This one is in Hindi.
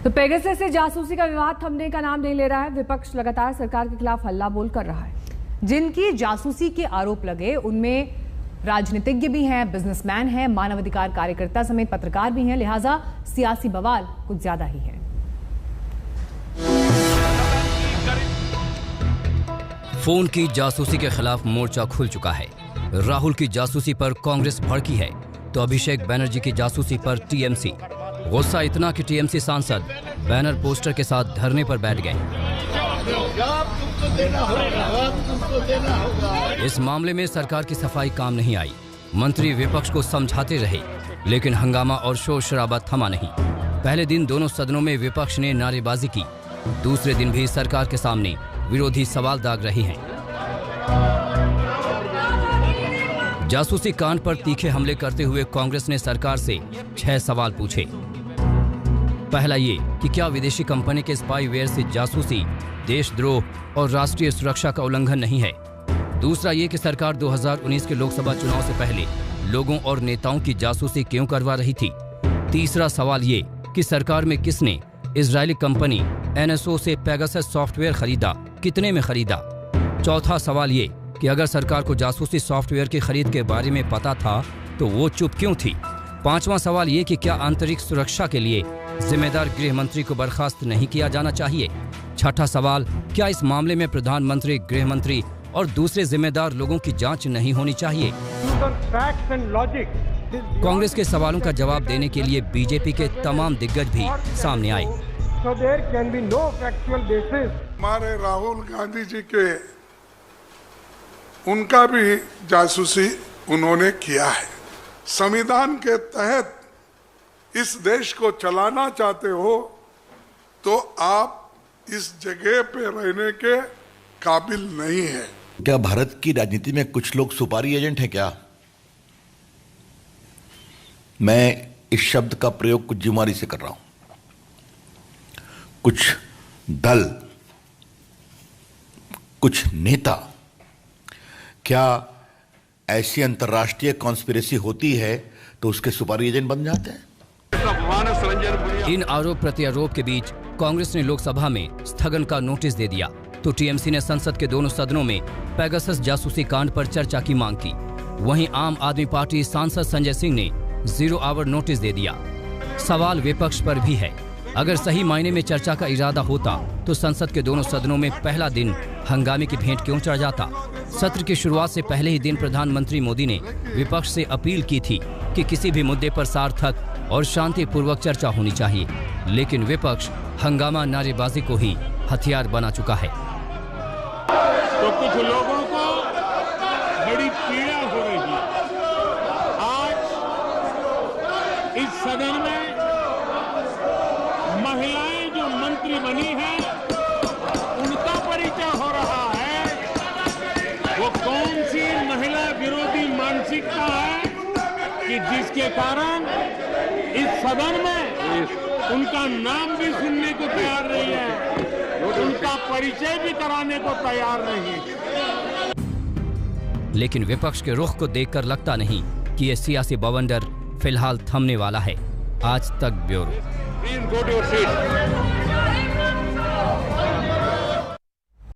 तो पेगासस से जासूसी का विवाद थमने का नाम नहीं ले रहा है। विपक्ष लगातार सरकार के खिलाफ हल्ला बोल कर रहा है। जिनकी जासूसी के आरोप लगे उनमें राजनीतिज्ञ भी हैं, बिजनेसमैन हैं, मानवाधिकार कार्यकर्ता समेत पत्रकार भी हैं, लिहाजा सियासी बवाल कुछ ज्यादा ही है। फोन की जासूसी के खिलाफ मोर्चा खुल चुका है। राहुल की जासूसी पर कांग्रेस भड़की है तो अभिषेक बनर्जी की जासूसी पर टीएमसी। गुस्सा इतना कि टीएमसी सांसद बैनर पोस्टर के साथ धरने पर बैठ गए। इस मामले में सरकार की सफाई काम नहीं आई। मंत्री विपक्ष को समझाते रहे लेकिन हंगामा और शोर शराबा थमा नहीं। पहले दिन दोनों सदनों में विपक्ष ने नारेबाजी की, दूसरे दिन भी सरकार के सामने विरोधी सवाल दाग रहे हैं। जासूसी कांड पर तीखे हमले करते हुए कांग्रेस ने सरकार से 6 सवाल पूछे। पहला ये कि क्या विदेशी कंपनी के स्पाईवेयर से जासूसी देशद्रोह और राष्ट्रीय सुरक्षा का उल्लंघन नहीं है। दूसरा ये कि सरकार 2019 के लोकसभा चुनाव से पहले लोगों और नेताओं की जासूसी क्यों करवा रही थी। तीसरा सवाल ये कि सरकार में किसने इजरायली कंपनी NSO से पेगासस सॉफ्टवेयर खरीदा, कितने में खरीदा। चौथा सवाल ये कि अगर सरकार को जासूसी सॉफ्टवेयर की खरीद के बारे में पता था तो वो चुप क्यों थी। पांचवा सवाल ये कि क्या आंतरिक सुरक्षा के लिए जिम्मेदार गृह मंत्री को बर्खास्त नहीं किया जाना चाहिए। छठा सवाल, क्या इस मामले में प्रधानमंत्री, गृह मंत्री और दूसरे जिम्मेदार लोगों की जांच नहीं होनी चाहिए। कांग्रेस के सवालों का जवाब देने के लिए बीजेपी के तमाम दिग्गज भी सामने आए। हमारे राहुल गांधी जी के उनका भी जासूसी उन्होंने किया है। संविधान के तहत इस देश को चलाना चाहते हो तो आप इस जगह पे रहने के काबिल नहीं है। क्या भारत की राजनीति में कुछ लोग सुपारी एजेंट हैं क्या? मैं इस शब्द का प्रयोग कुछ जिम्मेदारी से कर रहा हूं। कुछ दल, कुछ नेता, क्या ऐसी अंतर्राष्ट्रीय कॉन्स्पिरेसी होती है तो उसके सुपारी एजेंट बन जाते हैं? इन आरोप प्रत्यारोप के बीच कांग्रेस ने लोकसभा में स्थगन का नोटिस दे दिया तो टीएमसी ने संसद के दोनों सदनों में पेगासस जासूसी कांड पर चर्चा की मांग की। वहीं आम आदमी पार्टी सांसद संजय सिंह ने 0 आवर नोटिस दे दिया। सवाल विपक्ष पर भी है। अगर सही मायने में चर्चा का इरादा होता तो संसद के दोनों सदनों में पहला दिन हंगामे की भेंट क्यों चढ़ जाता। सत्र की शुरुआत से पहले ही दिन प्रधानमंत्री मोदी ने विपक्ष से अपील की थी कि किसी भी मुद्दे पर सार्थक और शांतिपूर्वक चर्चा होनी चाहिए, लेकिन विपक्ष हंगामा नारेबाजी को ही हथियार बना चुका है। तो कुछ लोगों को बड़ी पीड़ा हो रही है। आज इस सदन में महिलाएं जो मंत्री बनी हैं उनका परिचय हो रहा है। वो कौन सी महिला विरोधी मानसिकता है कि जिसके कारण इस सदन में उनका नाम भी सुनने को तैयार नहीं है, उनका परिचय भी कराने को तैयार नहीं। लेकिन विपक्ष के रुख को देखकर लगता नहीं कि ये सियासी बवंडर फिलहाल थमने वाला है। आज तक ब्यूरो।